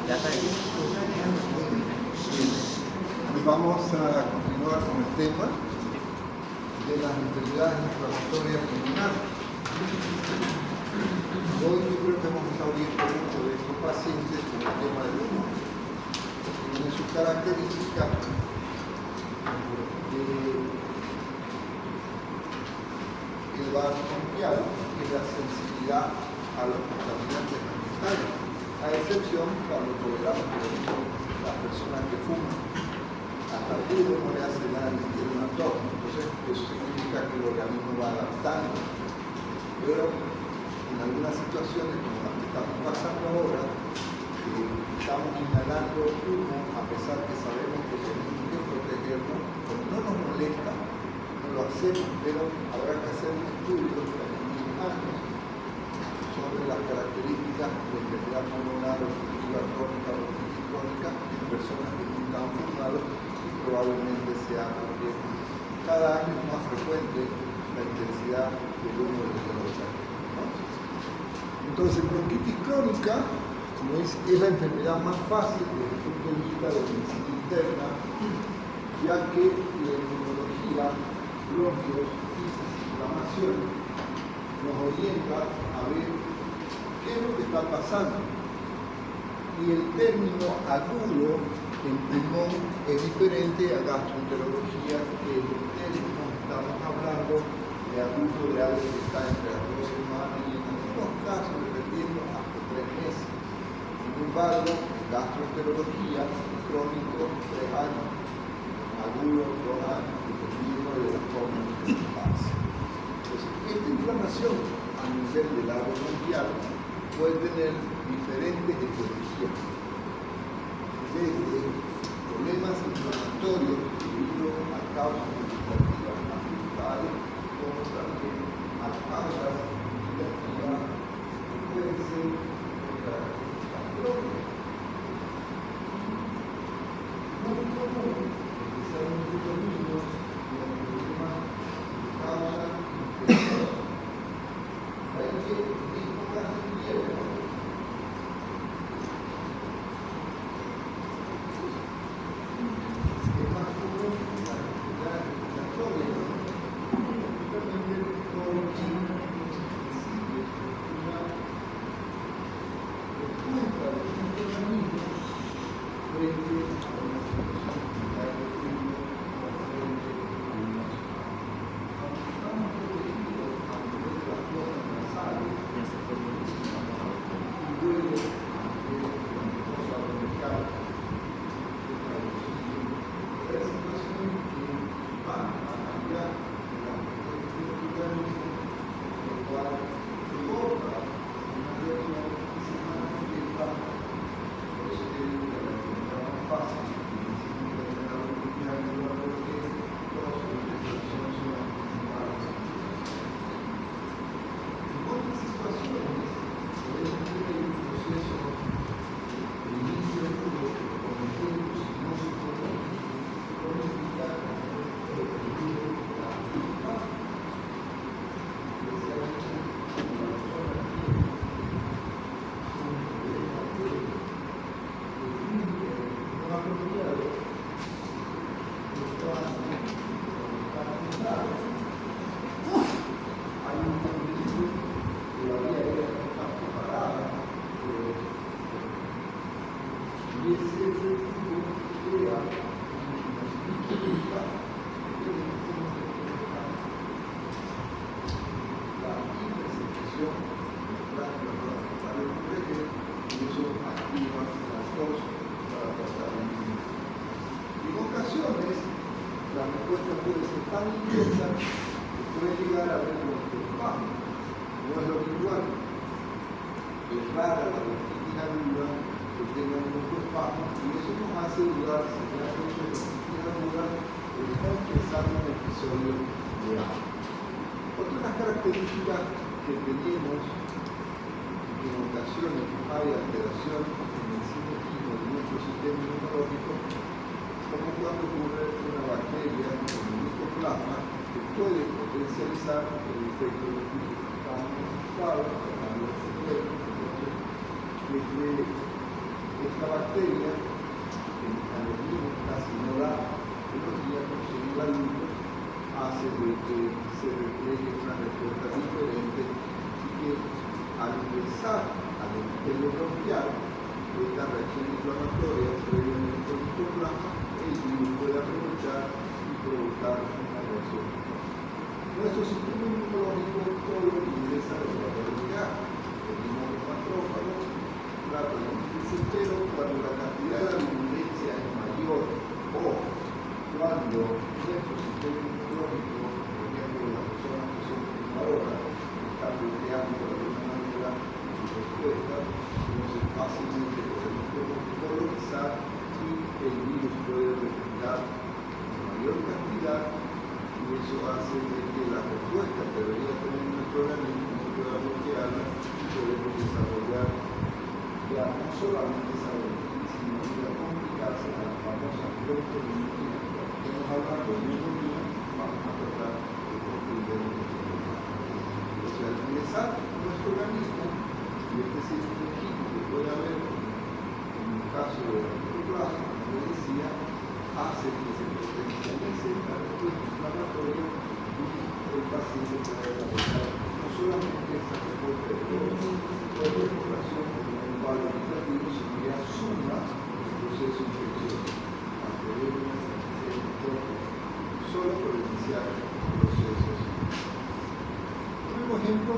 Ya está ahí. Vamos a continuar con el tema de las enfermedades inflamatorias pulmonares. Hoy yo creo que hemos estado viendo mucho de estos pacientes con el tema del humo. Tiene sus características el vaso bronquial y la sensibilidad a los contaminantes ambientales, a excepción cuando toleramos, por ejemplo, las personas que fuman. Hasta el puro no le hace nada ni siquiera un antojo, entonces eso significa que el organismo va adaptando. Pero en algunas situaciones como las que estamos pasando ahora, estamos inhalando humo a pesar que sabemos que tenemos que protegernos, como no nos molesta, no lo hacemos, pero habrá que hacer un estudio en 10 años sobre las características de enfermedad pulmonar obstructiva crónica o bronquitis crónica en personas que nunca han fumado, y probablemente sea porque cada año es más frecuente la intensidad del humo de los ¿no? Entonces, bronquitis crónica, como es la enfermedad más fácil desde el punto de vista de la medicina interna, ya que la inmunología, bronquios, inflamación, nos orienta a ver qué es lo que está pasando. Y el término agudo en pulmón es diferente a gastroenterología, que en los términos estamos hablando de agudo de algo que está entre las 2 semanas y en algunos casos dependiendo hasta 3 meses. Sin embargo, en gastroenterología, crónico 3 años, agudo 2 años, dependiendo de la forma en que se pasa. Entonces, esta inflamación a nivel del área bronquial puede tener diferentes etiologías, desde problemas inflamatorios debido a causas vegetativas ambientales, como también a causas vegetativas que pueden ser de características propias. Muy común, especialmente los niños, los problemas de causa infecciosa. Hay que disponer de hierro. Es más común en la actividad respiratoria, principalmente por una respuesta de los organismos frente a una situación de frío o frente a una aunque estamos protegidos a nivel de las fosas nasales, y luego a nivel de la mucosa bronquial, hay situaciones que van a cambiar la protección del organismo, lo cual provoca una reacción que se manifiesta, por eso que digo que la enfermedad más fácil, la enfermedad bronquial y la bronquitis, todas sus manifestaciones son las principales. En otras situaciones, podemos tener un proceso de inicio de flujo con efectos sinósicos crónica el flujo de la actividad, especialmente cuando la persona tiene un problema de no apropiado, que está afectado. Hay un organismo de la vía aérea que está preparada y ese tipo crea una clínica que la intersección de las glándulas parafrontales del cuello y eso activa la tos para tratar el mismo. En ocasiones la respuesta puede ser tan intensa que puede llegar a ver broncoespasmo. No es lo habitual. Es rara la bronquitis aguda que tenga un broncoespasmo y eso nos hace dudar si realmente la bronquitis aguda está empezando un episodio de asma. Otra de las características que tenemos que en ocasiones hay alteración en el cinetismo de nuestro sistema inmunológico, como cuando ocurre una bacteria en el micoplasma que puede potencializar el efecto del virus. Estamos preocupados, entonces, desde esta bacteria, que a los niños casi no da, pero ya conseguir la luz hace de que se repliegue una respuesta diferente y que al ingresar al epitelio bronquial, esta reacción inflamatoria previamente en el plasma, el virus puede aprovechar y provocar una reacción. Nuestro sistema inmunológico todo lo que ingresa de la realidad. Tenemos los macrófagos, tratan de unirse, pero cuando la cantidad de la virulencia es mayor o cuando nuestro sistema inmunológico, por ejemplo, las personas que son fumadoras, están bloqueando de alguna manera su respuesta, entonces fácilmente podemos colonizar y el virus puede replicar en mayor cantidad y eso hace de que la respuesta que debería tener nuestro organismo no pueda bloquearla y podemos desarrollar ya no solamente esa bronquitis, sino que a complicarse a la famosa bronquiolitis. Estamos hablando de neumonía, vamos a tratar de comprender un poquito más. O sea, al ingresar nuestro organismo, y este sistema químico que puede haber en el caso de la microplasma, como decía, hace que se potencialice la respuesta inflamatoria y el paciente pueda desarrollar no solamente esa respuesta de proliferación como un palo vegetativo, sino ya suma el proceso infeccioso. Solo por iniciar procesos. Un mismo ejemplo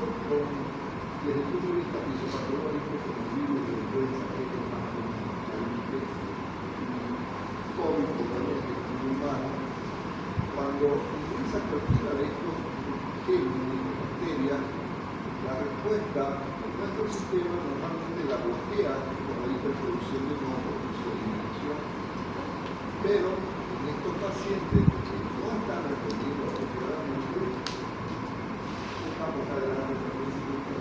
desde el punto de vista fisiopatológico con el virus de influenza, que es más común, COVID, también que es muy humano. Cuando utiliza cualquiera de estos gérmenes o bacterias, la respuesta de nuestro sistema normalmente la bloquea con la hiperproducción de nuevos y su eliminación. Pero en estos pacientes que no están respondiendo apropiadamente, vamos adelante con el siguiente.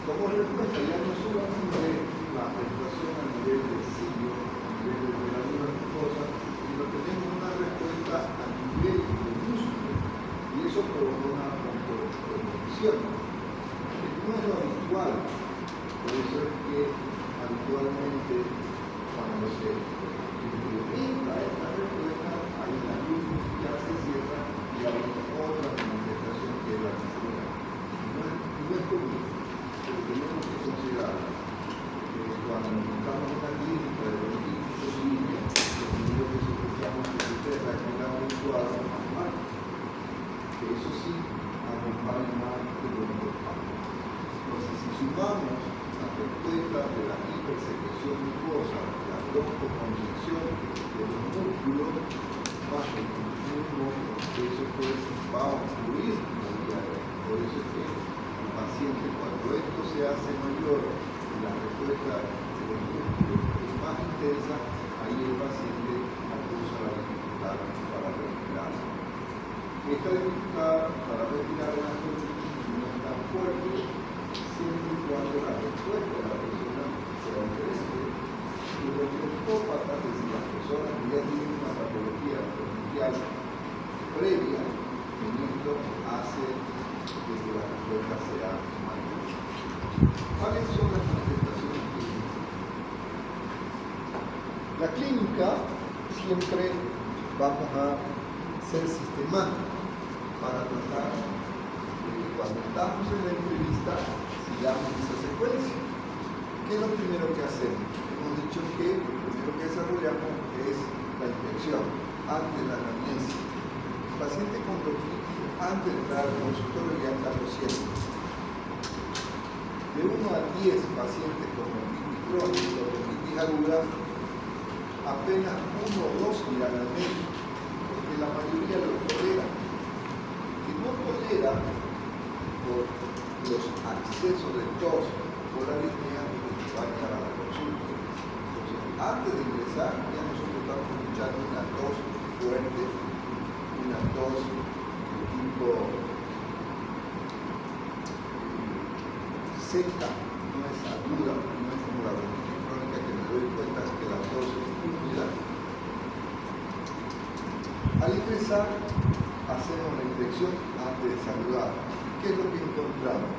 Como respuesta ya no solamente la afectación a nivel del cilio, a nivel de veladura mucosa, sino tenemos una respuesta a nivel del músculo. Y eso provoca una conmoción. No es lo habitual, por eso es que habitualmente cuando se implementa esta respuesta, hay una luz muscular se cierra y hay otra manifestación que es la ansiedad. No es común, pero tenemos que considerar que cuando estamos en la clínica de bronquitis o línea, lo primero que sospechamos es que ustedes reactivan un cuadro normal. Que eso sí acompaña más de los broncoespasmos. Entonces, si sumamos la respuesta de la hipersecreción mucosa, la broncoconstricción de los músculos, más el consumo, eso pues va a obstruir la vía aérea. Por eso es que el paciente, cuando esto se hace mayor y la respuesta de los músculos es más intensa, ahí el paciente acusa la dificultad para respirar. Esta dificultad para respirar en la bronquitis no es tan fuerte siempre y cuando la respuesta de la persona sea diferente. Y los bronquiópatas, es decir, las personas que ya tienen una patología bronquial previa, en esto hace que la respuesta sea mayor. ¿Cuáles son las manifestaciones clínicas? La clínica siempre vamos a ser sistemáticos para tratar de que cuando estamos en la entrevista sigamos esa secuencia. ¿Qué es lo primero que hacemos? Hemos dicho que lo primero que desarrollamos es la inspección antes de la anamnesis. El paciente con bronquitis antes de entrar al consultorio ya está tosiendo. De 1 a 10 pacientes con bronquitis crónica o bronquitis aguda, apenas 1 o 2 irán al médico, porque la mayoría lo tolera. Si no tolera por los accesos de tos o la aritmia, va a llegar a la consulta. Entonces, antes de ingresar, ya nosotros estamos escuchando una tos fuerte, una tos de tipo seca, no es aguda, no es como la bronquitis crónica que me doy cuenta que la tos es húmeda. Al ingresar, hacemos la inspección antes de saludar. ¿Qué es lo que encontramos?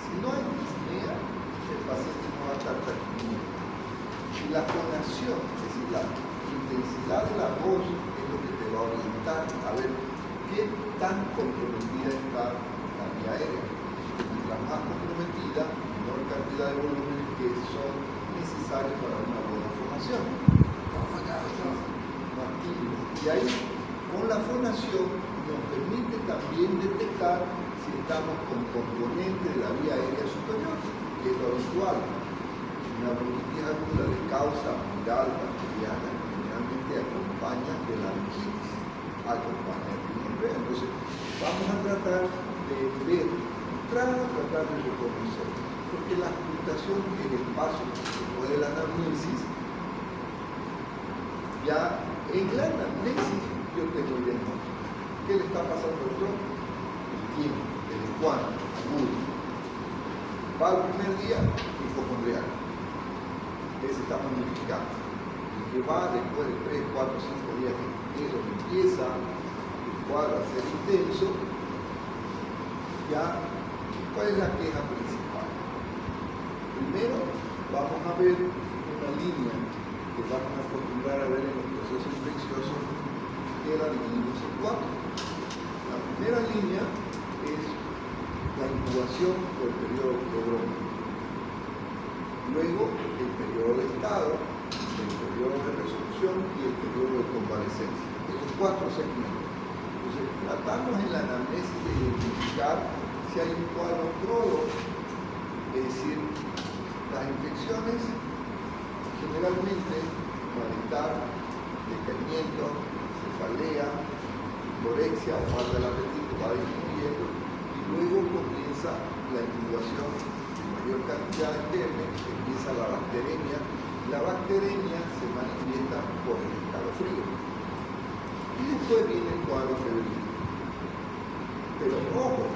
Si no hay disnea, el paciente no va a estar tranquilo. Y la fonación, es decir, la intensidad de la voz, es lo que te va a orientar a ver qué tan comprometida está la vía aérea. La más comprometida, menor cantidad de volúmenes que son necesarios para una buena fonación. Y ahí, con la fonación, nos permite también detectar si estamos con componente de la vía aérea superior, que es lo habitual. Una bronquitis aguda de causa viral bacteriana generalmente acompaña de la laryngitis, acompaña de epidemia. Entonces, vamos a tratar de ver, tratar de reconocer, porque la ocultación en el paso después de la anamnesis, ya en la anamnesis yo tengo el diagnóstico. ¿Qué le está pasando al doctor? El tiempo, el encuadre, agudo. Va al primer día, hipocondriaco. Ese está magnificado. El que va después de 3, 4, 5 días que eso empieza el cuadro a ser intenso, ya, ¿cuál es la queja principal? Primero, vamos a ver una línea que vamos a acostumbrar a ver en los procesos infecciosos, que era divididos en 4. La primera línea es la incubación por el periodo prodrómico. Luego, el periodo de estado, el periodo de resolución y el periodo de convalescencia. Esos 4 segmentos. Entonces, tratamos en la anamnesis de identificar si hay un cuadro crodo, es decir, las infecciones generalmente malestar, decaimiento, cefalea, orexia o falta del apetito va disminuyendo y luego comienza la incubación en mayor cantidad de germen, empieza la bacteremia. La bacteremia se manifiesta por el escalofrío y después viene el cuadro febril. Pero ojo,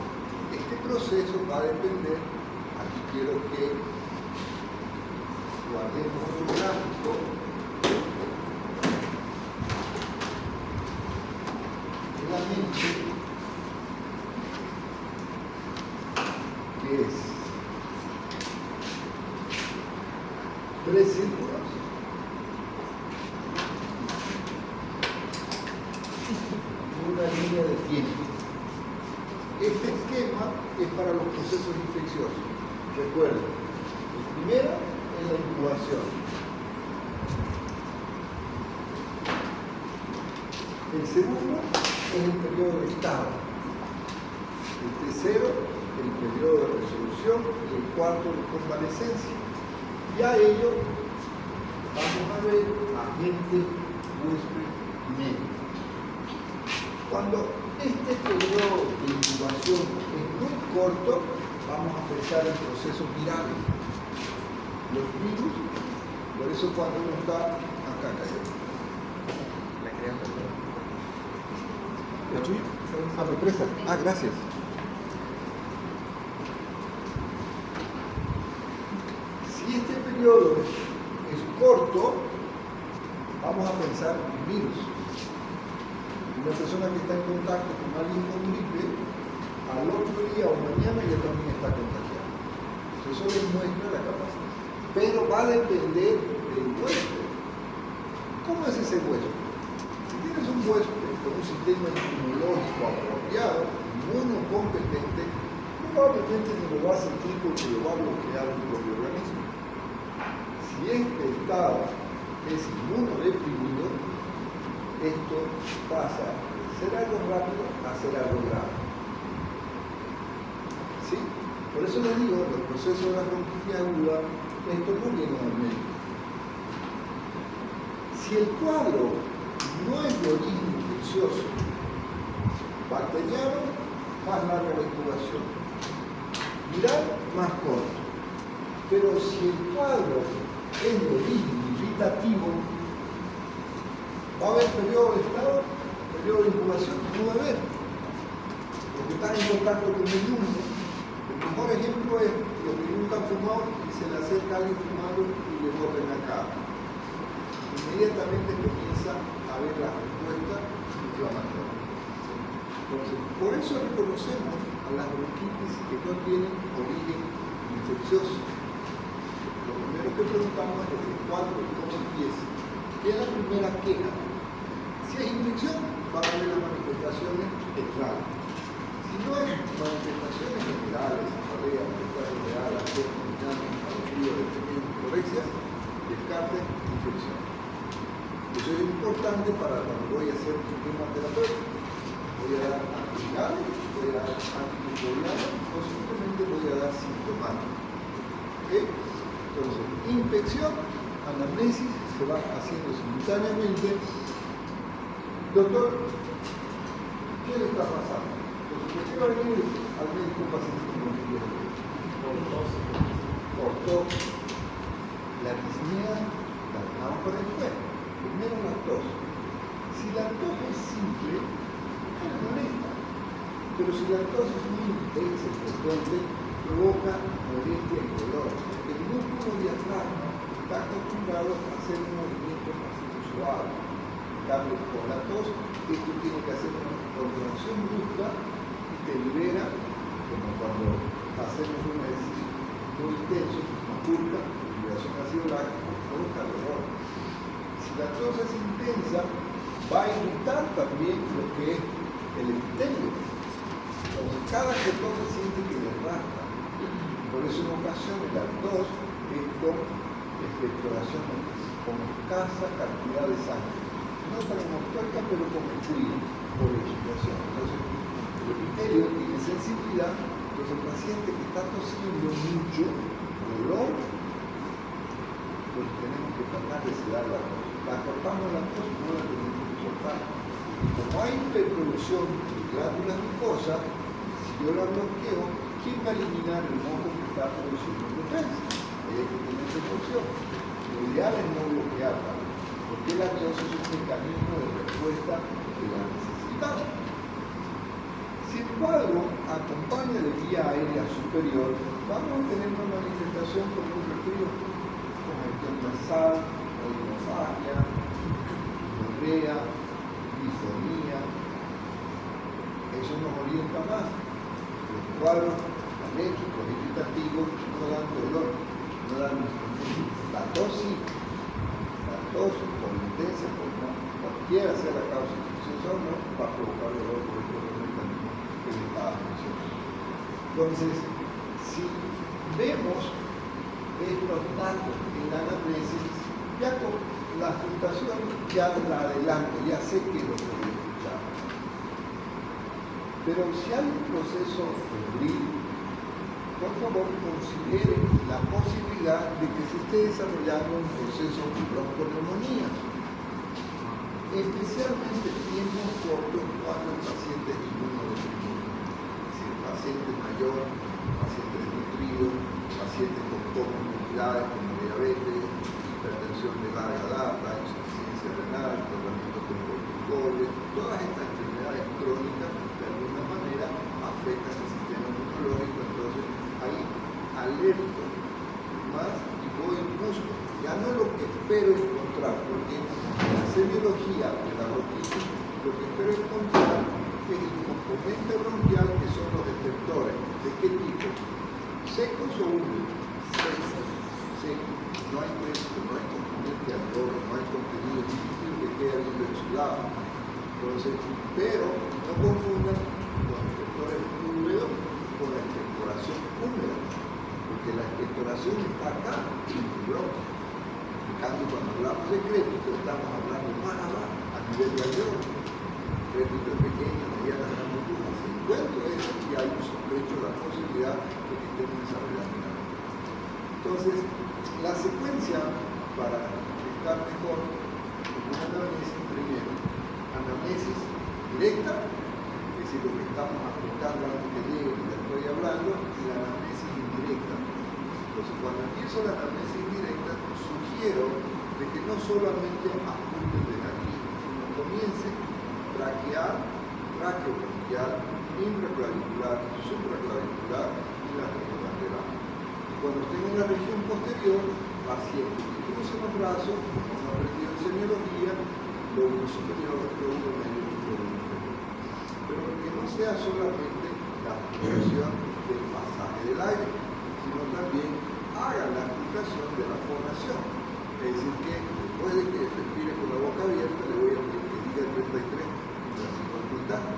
este proceso va a depender, aquí quiero que guardemos un gráfico en la mente, que es 3 círculos y una línea de tiempo. Este esquema es para los procesos infecciosos. Recuerden, el primero es la incubación. El segundo es el periodo de estado. El tercero, el periodo de resolución. Y el cuarto, de convalescencia. Y a ello vamos a ver agente huésped médico. Cuando este periodo de incubación es muy corto, vamos a pensar en procesos virales. Los virus, por eso cuando uno está acá cayó. La crean también. ¿Es tuyo? Me presta. Gracias. Si este periodo es corto, vamos a pensar en virus. Una persona que está en contacto con alguien con gripe, al otro día o mañana ya también está contagiado. Eso demuestra la capacidad. Pero va a depender del huésped. ¿Cómo es ese huésped? Si tienes un huésped con un sistema inmunológico apropiado, inmunocompetente, probablemente no lo va a sentir porque lo va a bloquear el propio organismo. Si este estado es inmunodeprimido, esto pasa de ser algo rápido a ser algo grave. ¿Sí? Por eso les digo, en los procesos de la bronquitis aguda, esto no viene al médico. Si el cuadro no es de origen infeccioso, bacteriano, más larga la incubación. Viral, más corto. Pero si el cuadro es de origen irritativo, ¿va a haber periodo de estado? ¿Periodo de incubación? No va a haber. Porque están en contacto con el humo. El mejor ejemplo es los que nunca han fumado y se le acerca a alguien fumando y le botan acá. Inmediatamente comienza a ver la respuesta inflamatoria. Entonces, por eso reconocemos a las bronquitis que no tienen origen infeccioso. Lo primero que preguntamos es desde cuándo y cómo empieza. ¿Qué es la primera queja? Si es infección, van a haber las manifestaciones centrales. Si no hay manifestaciones generales, cefalea, malestar general, alergia, frío, depresión, anorexia, descarte infección. Eso es importante para cuando voy a hacer un tema terapéutico. Voy a dar antivirales, voy a dar antimicrobianos o simplemente voy a dar sintomáticos. ¿Okay? Entonces, infección, anamnesis, se va haciendo simultáneamente. Doctor, ¿qué le está pasando? Entonces, ¿por qué va a venir al médico un paciente con bronquitis? Por tos. La disnea la dejamos para después. Primero la tos. Si la tos es simple, no molesta. Pero si la tos es muy intensa y frecuente, provoca molestia y dolor. Porque el músculo diafragma está acostumbrado a hacer un movimiento más suave. En cambio, con la tos, esto tiene que hacer una contracción brusca y te libera, como cuando hacemos un ejercicio muy intenso, una curva, liberación ácido láctico, provoca dolor. Si la tos es intensa, va a irritar también lo que es el epitelio. Entonces, cada que tose siente que le raspa. Por eso en ocasiones la tos es con expectoración, con escasa cantidad de sangre. No para hemostática, pero con fluido, por expiración. Entonces, el epitelio tiene sensibilidad. Entonces, el paciente que está tosiendo mucho, dolor, pues tenemos que tratar de sedar la tos. La cortamos la tos, no la tenemos que cortar. Como hay hiperproducción de glándulas mucosas, si yo la bloqueo, ¿quién va a eliminar el moco que está produciendo defensa? Hay que tener precaución. Lo ideal es no bloquearla, porque la tos es un mecanismo de respuesta que la necesitamos. Si el cuadro acompaña de vía aérea superior, vamos a tener una manifestación con un resfrío, congestión nasal, odinofagia, diarrea, disfonía. Eso nos orienta más. Los cuadros alérgicos, irritativos, no dan dolor, no dan disfonía. La tos sí. La tos, por intensa, por cualquiera sea la causa infecciosa o no, va a provocar dolor por estos mecanismos que le estaba mencionando. Entonces, si vemos estos datos en la anamnesis, ya con la fundación ya la adelanto, ya sé que lo voy a escuchar. Pero si hay un proceso febril, por favor considere la posibilidad de que se esté desarrollando un proceso de bronconeumonía, especialmente en tiempos cortos cuando el paciente es inmunodeprimido. Si el paciente es mayor, paciente desnutrido, paciente con comorbilidades como diabetes, hipertensión de larga data, insuficiencia renal, tratamiento con corticoides, todas estas enfermedades crónicas de alguna manera afectan el sistema inmunológico. Entonces ahí alerto más y voy busco, ya no lo que espero encontrar, porque en la semiología de la bronquitis lo que espero encontrar es el componente bronquial, que son los receptores. ¿De qué tipo? Secos o húmedos. Secos. No hay fresco, no hay componente alcohol, no hay contenido líquido que quede bien exudado. Entonces, pero no confundan los receptores húmedos con la expectoración húmeda, porque la expectoración está acá en el bronquio. En cambio, cuando hablamos de crépito, estamos hablando más abajo, a nivel de alveolo. Crépito es pequeño, mediana, gran burbuja. Si encuentro eso, y hay un sospecho de la posibilidad de que estemos desarrollando una. Entonces, la secuencia para estar mejor en una anamnesis, primero, anamnesis directa, es decir, lo que estamos aplicando antes que llegue, que ya estoy hablando, y la anamnesis indirecta. Entonces, cuando empiezo la anamnesis indirecta, sugiero de que no solamente apunten de aquí, sino comience braquial, braquiobronquial, intraclavicular, supraclavicular y la región lateral. Cuando estén en la región posterior, paciente que cruce los brazos, como hemos aprendido en semiología, lóbulo superior, lóbulo medio y lóbulo sea solamente la aplicación del pasaje del aire, sino también haga la aplicación de la fonación. Es decir, que después de que respire con la boca abierta, le voy a pedir que diga el 33 y la simultánea.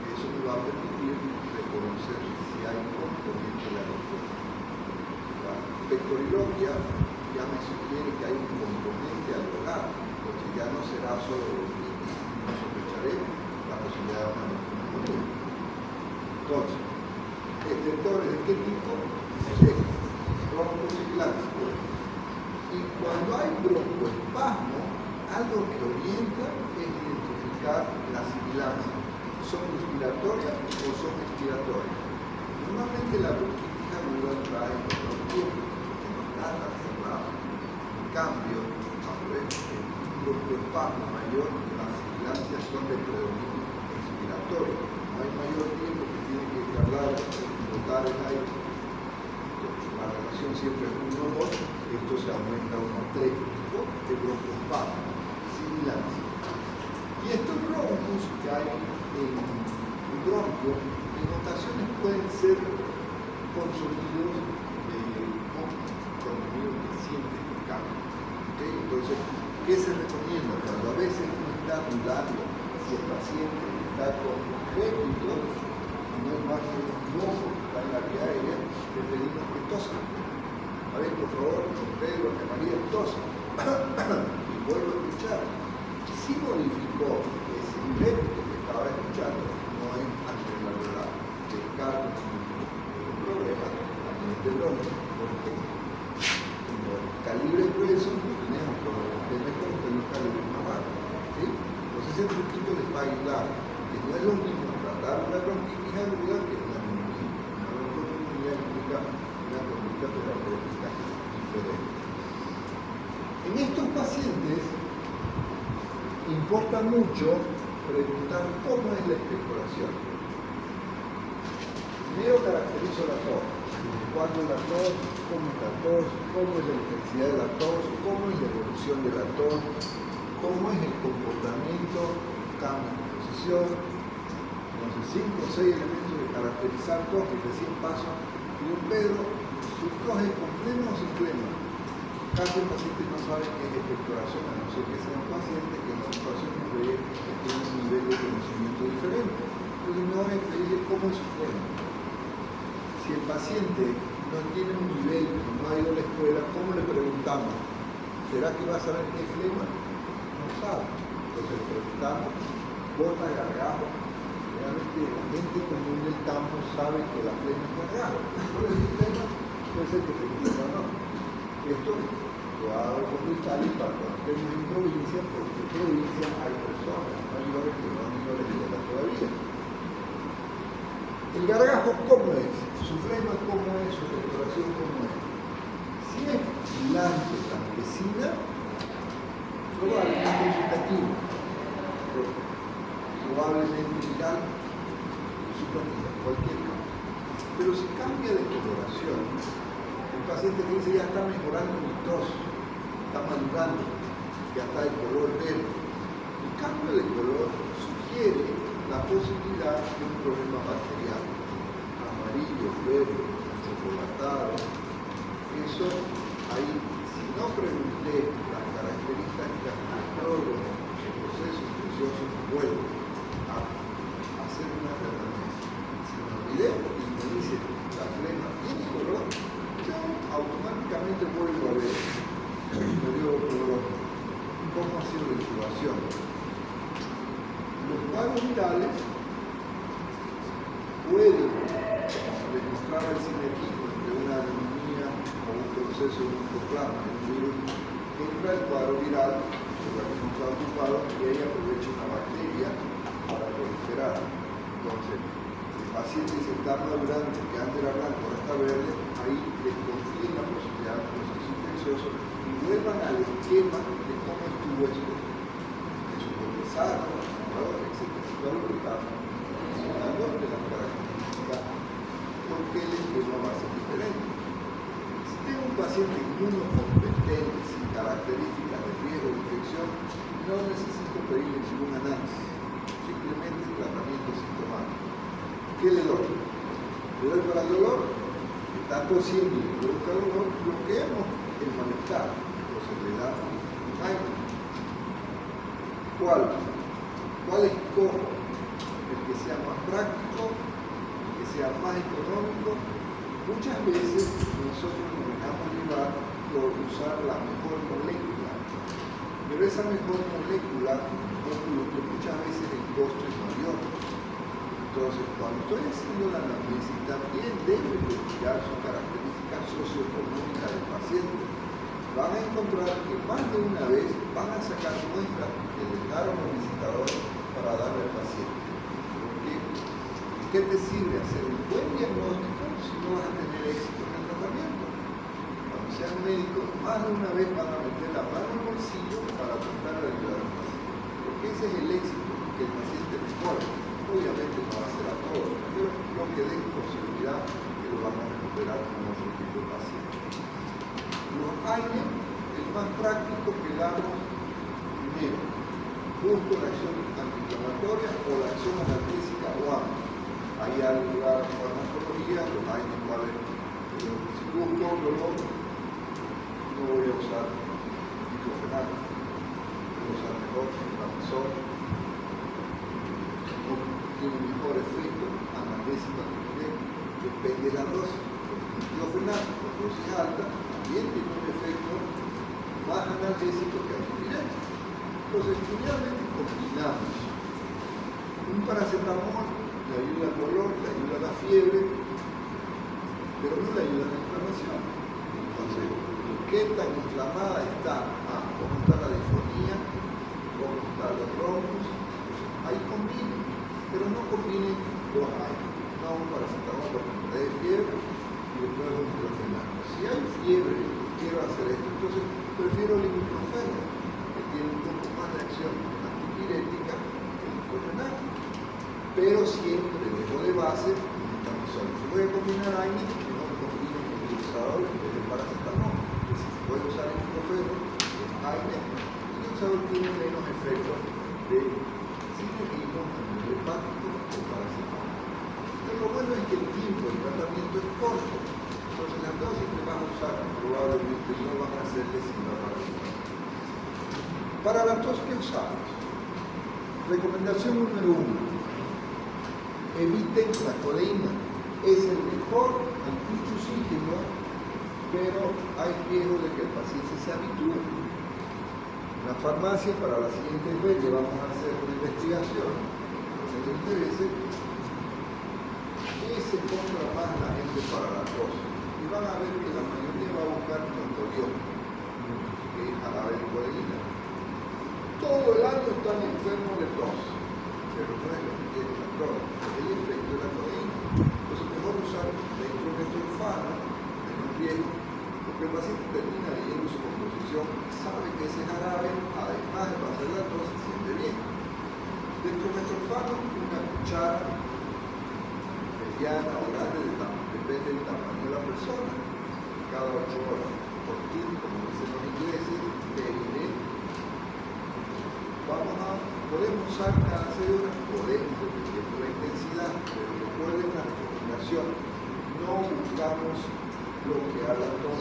Eso me va a permitir reconocer si hay un componente de la respuesta. La vectorilogia ya me sugiere que hay un componente al lograr, porque ya no será solo bronquitis, no sospecharé la posibilidad de una bronquitis. Entonces, estertores de qué tipo? Broncoespasmo. Y cuando hay broncoespasmo, algo que orienta es identificar la sibilancia. ¿Son respiratorias o son expiratorias? Normalmente la bronquitis aguda trae otro tiempo, que no está tan cerrado. En cambio, un broncoespasmo mayor, las sibilancias son de predominio expiratorio. No hay mayor tiempo que tiene que tardar en botar el aire. La relación siempre es 1-2, esto se aumenta a 1-3, de broncoespasmo, sibilancia. Y estos broncos que hay en el bronquio, en ocasiones pueden ser con sonidos que sienten el cambio. ¿Okay? Entonces, ¿qué se recomienda? Cuando a veces uno está dudando si el paciente está con crédito, no es más que un mojo que está en la vía aérea, le pedimos que tosa. A ver, por favor, Pedro, Ana María, tosa. Y vuelvo a escuchar. Si modificó ese nivel que estaba escuchando, no es ante la verdad. Descargo un problema a nivel de bronquio, porque como el calibre grueso lo tenemos con los mejor que los calibres más bajos. ¿Sí? Entonces ese truquito les va a ayudar, que no es lo mismo tratar una bronquitis aguda que una neumonía. Una bronquitis implica una conducta terapéutica diferente. En estos pacientes importa mucho preguntar cómo es la expectoración. Primero caracterizo la tos. ¿Cuándo es la tos? ¿Cómo es la tos? ¿Cómo es la intensidad de la tos? ¿Cómo es la evolución de la tos? ¿Cómo es el comportamiento? ¿Cambio de posición? Entonces, 5 o 6 elementos de caracterizar tos que recién paso. Digo, Pedro, ¿su tos es con flema o sin flema? Casi el paciente no sabe qué es expectoración, a no ser que sea un paciente que en la situación cree que tiene un nivel de conocimiento diferente. Entonces no es pedirle cómo es su flema. Si el paciente no tiene un nivel, no ha ido a la escuela, ¿cómo le preguntamos? ¿Será que va a saber qué es flema? No sabe. Entonces le preguntamos, bota gargajo. Realmente la gente común del campo sabe que la flema es gargajo. ¿Cuál es el flema? Puede ser que tenga flema o no. Esto lo ha dado con Italia para cuando estemos en provincia, porque en provincia hay personas mayores que no han ido a la escuela todavía. El gargajo, ¿cómo es? Su flema, ¿cómo es? Su expectoración, ¿cómo es? Si es blanco, blanquecina, probablemente vegetativo, probablemente viral, suprativa, cualquier caso. Pero si cambia de coloración, el paciente que dice ya está mejorando mi tos, está madurando, ya está de color verde. El cambio de color sugiere la posibilidad de un problema bacteriano. Amarillo, verde, chocolatado. Eso ahí, si no pregunté las características del prólogo, el proceso infeccioso, vuelvo a hacer una permanencia. Si me olvidé y me dice la flema tiene color, yo automáticamente vuelvo a ver el periodo prológico, cómo ha sido la incubación. Los cuadros virales pueden demostrar el sinergismo entre una neumonía o un proceso de un plasma, un virus, entra el cuadro viral, el organismo está ocupado y ahí aprovecha una bacteria para proliferar. Entonces, el paciente se está madurando, que antes era blanco, ahora está verde, ahí les confíen la posibilidad de un proceso infeccioso y vuelvan al esquema de cómo estuvo esto. De su procesado, etc. Todo lo que está funcionando de las características, porque el esquema va a ser diferente. Si tengo un paciente inmunocompetente sin características de riesgo de infección, no necesito pedirle ningún análisis, simplemente el tratamiento sintomático. ¿Qué le doy? Le doy para el dolor, está tosiendo y le provoca dolor, bloqueemos el malestar. Entonces le damos un aire. ¿Cuál escojo? El que sea más práctico, el que sea más económico. Muchas veces nosotros nos dejamos llevar por usar la mejor molécula, pero esa mejor molécula muchas veces el costo es mayor. Entonces, cuando estoy haciendo la anamnesis, también debo investigar sus características socioeconómicas del paciente. Van a encontrar que más de una vez van a sacar muestras que le daron al visitador para darle al paciente. Porque, ¿qué te sirve hacer un buen diagnóstico si no vas a tener éxito en el tratamiento? Cuando sean médicos, más de una vez van a meter la mano en el bolsillo para tratar de ayudar al paciente. Porque ese es el éxito, que el paciente mejore. Obviamente no va a ser a todos, pero lo que den posibilidad que lo van a recuperar con otro tipo de paciente. Los aires, el más práctico que damos primero, busco la acción antiinflamatoria o la acción analgésica o ambas. Ahí al lugar de farmacología, los aires cuales, si busco dolor, no voy a usar diclofenac, voy a usar mejor tramadol, tiene un mejor efecto analgésico antipirético, depende de la dosis. El diclofenac, la dosis alta, también tiene un efecto más analgésico que antipirético. Entonces, generalmente combinamos un paracetamol, le ayuda al dolor, le ayuda a la fiebre, pero no le ayuda a la inflamación. Entonces, ¿qué tan inflamada está? ¿Cómo está la disfonía? ¿Cómo están los trombos? Ahí combinen, pero no combinen dos aires. No un paracetamol porque me dé fiebre y después un diclofenac. Si hay fiebre, quiero hacer esto, entonces prefiero el ibuprofeno, que tiene un poco más de acción antipirética que el diclofenac. Pero siempre dejo de base un tramadol. Si voy a combinar AINES, no me combino con el usador en vez del paracetamol. Porque si voy a usar el ibuprofeno, es AINES, el usador tiene menos efectos de sinergismo a nivel hepático o paracetamol. Pero lo bueno es que el tiempo de tratamiento es corto. Entonces las dosis que vas a usar probablemente no van a ser lesivas para el paciente. Para la tos, ¿qué usamos? Recomendación número 1. Eviten la codeína. Es el mejor antitusígeno, pero hay riesgo de que el paciente se habitúe. En la farmacia, para la siguiente vez, le vamos a hacer una investigación, que le interese, y se compra más la gente para la tos. Y van a ver que la mayoría va a buscar Trontolión, que es jarabe de codeína. Todo el año están enfermos de tos, pero no es lo que tiene la tos, es el efecto de la codeína. Entonces, mejor usar dextrometorfano, menos riesgo, porque el paciente termina leyendo su composición, sabe que ese jarabe, además de pasar la tos, se siente bien. Dextrometorfano, una cuchara mediana o grande, depende del tamaño de la persona, cada 8 horas. Por ti, como dicen los ingleses, podemos usar cada 6 horas, podemos, dependiendo de la intensidad, pero recuerden la recomendación, no buscamos bloquear la tos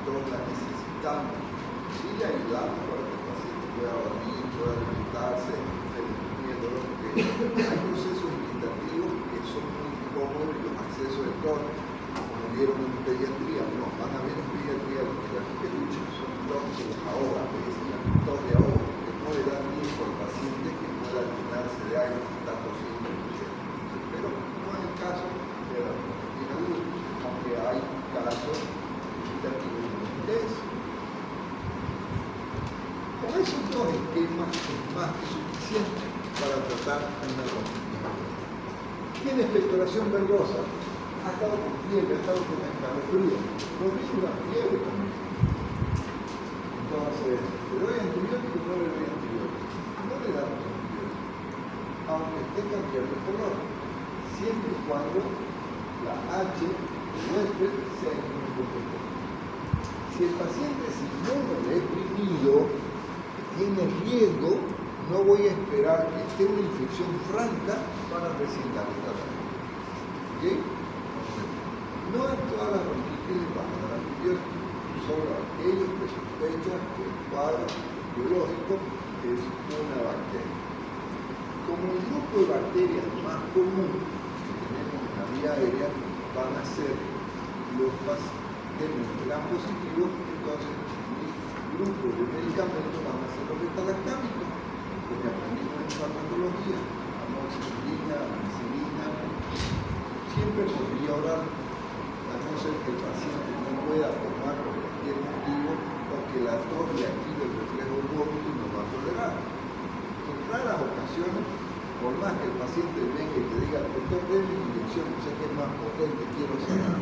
la necesitamos, sí le ayudamos para que el paciente pueda dormir, pueda alimentarse, disminuir el dolor, porque hay procesos invitativos que son muy incómodos y los accesos de tos, como vieron en pediatría, no, van a ver en pediatría los peluches, son tos que los ahoga, que dicen la tos de ahogo, que no le da tiempo al paciente que pueda llenarse de aire que está tosiendo, pero no es el caso de la pediatría adulta, aunque hay casos invitativos muy intensos. Con esos dos esquemas es más que suficiente para tratar una bronquitis. Tiene expectoración verdosa, ha estado con fiebre, ha estado con escalofrío, no es una fiebre también. Entonces, ¿le doy antibiótico o no le doy antibiótico? No le damos antibiótico, aunque esté cambiando el color, siempre y cuando la H del huésped sea inmunodeprimido. Si el paciente es inmunodeprimido, tiene riesgo, no voy a esperar que esté una infección franca para recién darle tratamiento. No en todas las bronquitis van a dar antibióticos, solo aquellos que sospechan que el cuadro biológico es una bacteria. Como el grupo de bacterias más común que tenemos en la vía aérea van a ser los pacientes gram positivos, entonces mi grupo de medicamentos van a ser los beta-lactámicos, porque aprendimos en farmacología, amoxicilina, ampicilina, siempre podría orar, a no ser que el paciente no pueda tomar por cualquier motivo o que la tos le active el reflejo del vómito y no va a tolerar. En raras ocasiones, por más que el paciente venga y te diga, doctor, denme una inyección, sé que es más potente, quiero sanar,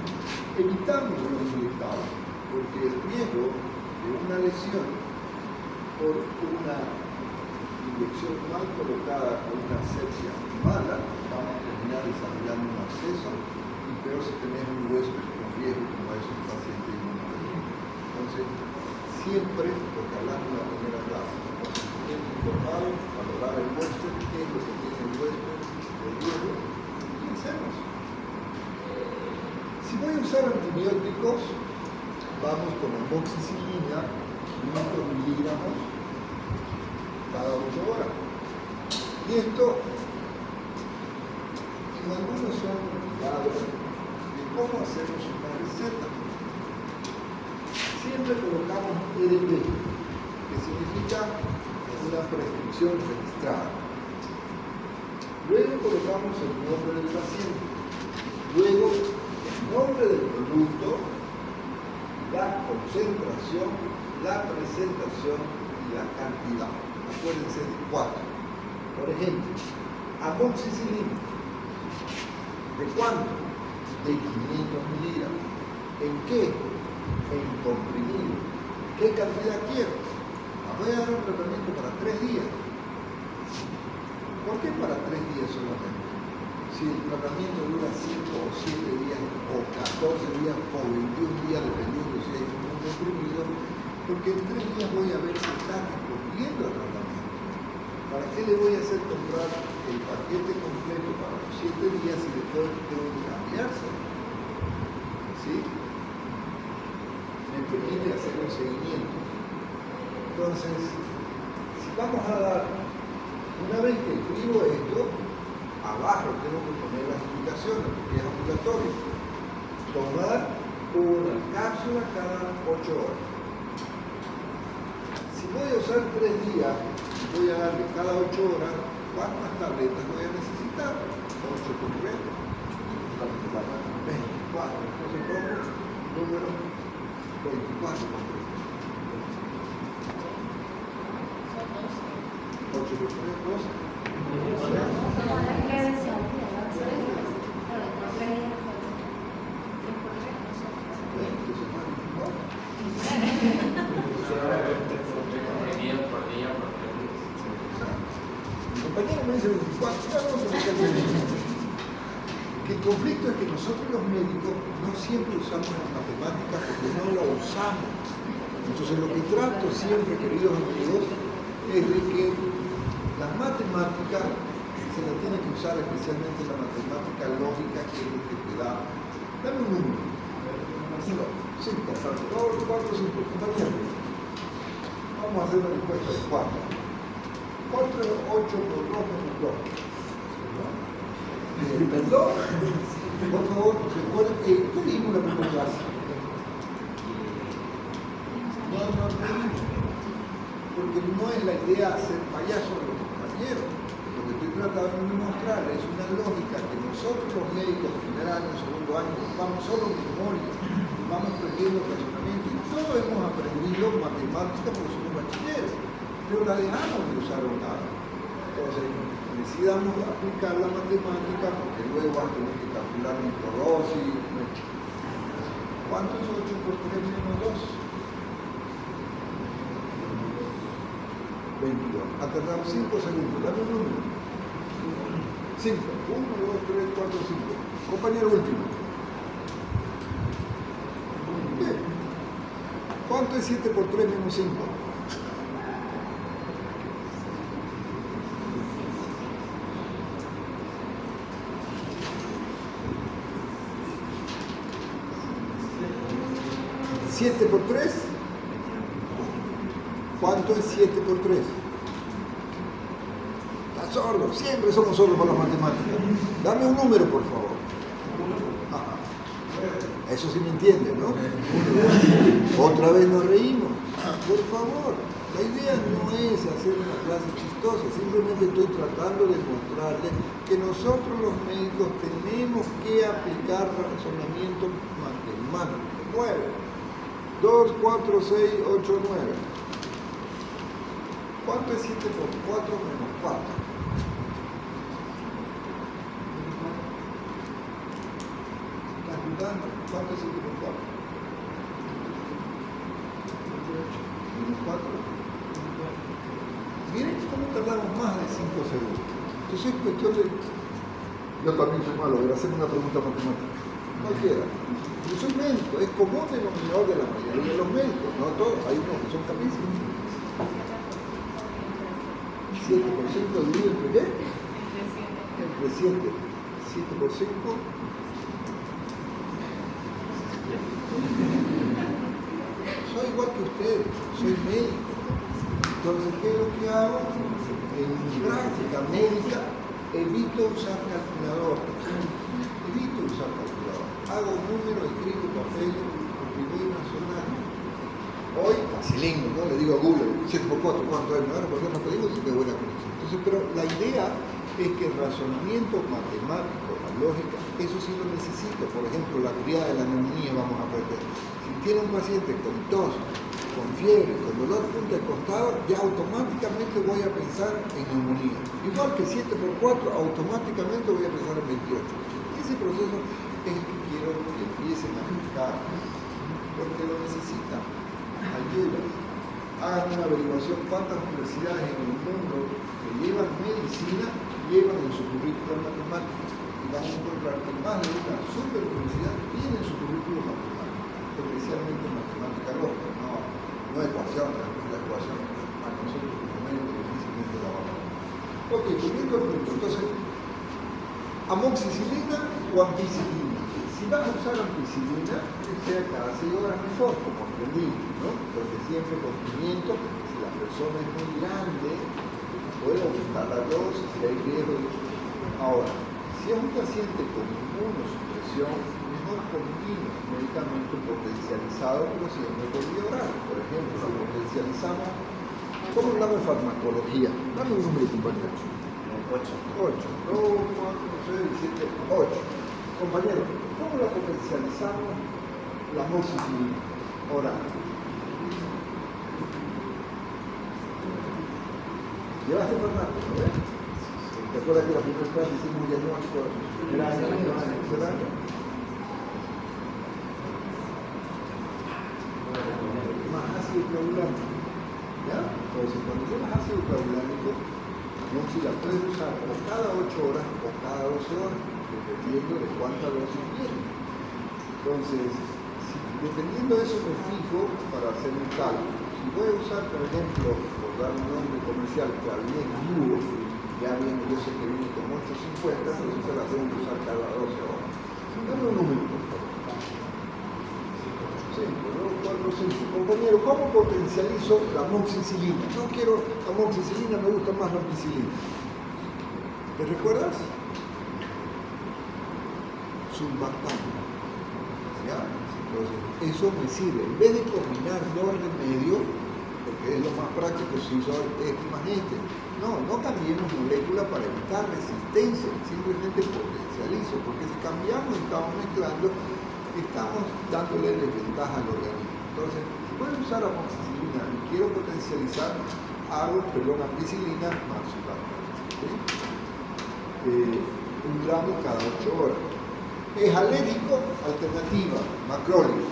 evitamos los inyectados, porque el riesgo de una lesión por una inyección mal colocada con una asepsia mala, vamos a terminar desarrollando un absceso, y peor si tenés un huésped con riesgo como es un paciente inmunodeprimido. Entonces, siempre lo que hablamos en la primera clase, bien informado, valorar el huésped, qué es lo que tiene el huésped, el riesgo, y hacemos. Si voy a usar antibióticos, vamos con amoxicilina, 500 miligramos cada 8 horas. Y esto, en algunos son obligados de cómo hacemos una receta. Siempre colocamos EDP, que significa una prescripción registrada. Luego colocamos el nombre del paciente. Luego el nombre del producto, la concentración, la presentación y la cantidad. Acuérdense de 4. Por ejemplo, amoxicilina. ¿De cuánto? De 500 miligramos. ¿En qué? En comprimido. ¿Qué cantidad quiero? Voy a dar un tratamiento para 3 días. ¿Por qué para 3 días solamente? Si el tratamiento dura 5 o 7 días, o 14 días, o 21 días, dependiendo si hay un comprimido, porque en 3 días voy a ver si está respondiendo al tratamiento. ¿Para qué le voy a hacer comprar el paquete completo para los 7 días y después tengo que cambiarse? ¿Sí? Me permite hacer un seguimiento. Entonces, si vamos a dar, una vez que escribo esto, abajo tengo que poner las indicaciones, porque es obligatorio. Tomar una cápsula cada 8 horas. Si voy a usar 3 días, voy a darle cada 8 horas, ¿cuántas tabletas voy a necesitar? 8 por 3, 24. Entonces pongo número 24 por 3. 8 por 3, 12. Mi compañero me dice 24, que el conflicto es que nosotros los médicos no siempre usamos las matemáticas porque no lo usamos. Entonces lo que trato siempre, queridos amigos, es de que la matemática se la tiene que usar, especialmente la matemática lógica, que es lo que te da. Dame un número. 5, 4, 5, compañeros. Vamos a hacer una respuesta de 4. 4 es 8 por 2 menos 2. Perdón. Por favor, recuerden que tuvimos la primera clase. No reímos. Porque no es la idea hacer payaso de los compañeros. Lo que estoy tratando de demostrar es una lógica que nosotros los médicos de primer año, segundo año, vamos solo en memoria, vamos aprendiendo razonamiento y todos hemos aprendido matemática porque somos bachilleros, pero la dejamos de usar un lado. Entonces necesitamos aplicar la matemática porque luego vas a tener que calcular microdosis. ¿Cuánto es 8 por 3 menos 2? 22. Aterramos 5 segundos. Dame un número. 5. 1, 2, 3, 4, 5. Compañero último. Bien. ¿Cuánto es 7 por 3 menos 5? 7 por 3. ¿Cuánto es 7 por 3? Estás sordo, siempre somos sordos para las matemáticas. Dame un número, por favor. Ajá. Eso sí me entiende, ¿no? Otra vez nos reímos. Por favor, la idea no es hacer una clase chistosa, simplemente estoy tratando de mostrarles que nosotros los médicos tenemos que aplicar razonamiento matemático. 9, 2, 4, 6, 8, 9. ¿Cuánto es 7 por 4 menos 4? ¿Estás dudando? ¿Cuánto es 7 por 4? Menos 4. Miren cómo tardamos más de 5 segundos. Entonces es cuestión de... Yo también soy malo, voy a hacer una pregunta matemática. Cualquiera. Yo soy médico, es común denominador de la mayoría de los médicos, no todos, hay unos que son capísimos. 7 por 5 dividido entre qué? Entre 7. 7 por 5. Soy igual que ustedes, soy médico. Entonces, ¿qué es lo que hago? En mi práctica médica evito usar calculador. Hago un número, escribo papel, imprimir nacional. Hoy, facilín, ¿no? Le digo a Google, 7 por 4, ¿cuánto es? Me van a poner más digo, si te buena conexión. Entonces, pero la idea es que el razonamiento matemático, la lógica, eso sí lo necesito. Por ejemplo, la criada de la neumonía vamos a aprender. Si tiene un paciente con tos, con fiebre, con dolor punta de costado, ya automáticamente voy a pensar en neumonía. Igual que 7 por 4, automáticamente voy a pensar en 28. Ese proceso es el que quiero que empiecen a aplicar, porque lo necesitan. Ayuda. Hagan una averiguación cuántas universidades en el mundo que llevan medicina llevan en su currículum matemático. Y van a encontrar que más de una super universidad tiene en su currículum matemático, especialmente matemática lógica, no ecuaciones, la ecuación a nosotros como médicos difícilmente la vamos a ver. Ok, volviendo al punto, entonces, amoxicilina o ampicilina. Si vas a usar ampicilina, que sea cada 6 horas mejor, como aprendí, ¿no? Porque siempre con 500, si la persona es muy grande, puede aumentar la dosis, si hay riesgo de... Ahora, si es un paciente con inmunosupresión, mejor combina medicamento potencializado, pero siempre por vía oral. Por ejemplo, lo potencializamos. ¿Cómo hablamos de farmacología? Dame un número, compañero. 8. 2, 4, 6, 7, 8. Compañero, ¿cómo la potencializamos la amoxicilina oral? Llevaste farmacia, ¿no ves? ¿Te acuerdas que la primera clase hicimos un diagnóstico del año, etc.? Más ácido clavulánico. ¿Ya? Entonces, cuando llevas ácido clavulánico, si la puedes usar o cada 8 horas o cada 12 horas, dependiendo de cuánta dosis tiene. Entonces, dependiendo de eso me fijo para hacer un cálculo. Si voy a usar, por ejemplo, por dar un nombre comercial, Clavier Duo, ya viene, yo sé que viene con 850, entonces la tengo que usar cada 12 horas. Dame un número, por favor. 5, 2, 4, 5. Compañero, ¿cómo potencializo la amoxicilina? No quiero amoxicilina, me gusta más la ampicilina. ¿Te recuerdas? Sulbactam. ¿Ya? Entonces, eso me sirve. En vez de combinar 2 remedios, porque es lo más práctico si uso este más este. No cambiemos molécula para evitar resistencia, simplemente potencializo, porque si cambiamos y estamos mezclando, estamos dándole desventaja al organismo. Entonces, si voy a usar amoxicilina y quiero potencializar, hago ampicilina más sulbactam. ¿Sí? 1 gramo cada 8 horas. Es alérgico, alternativa, macrólide.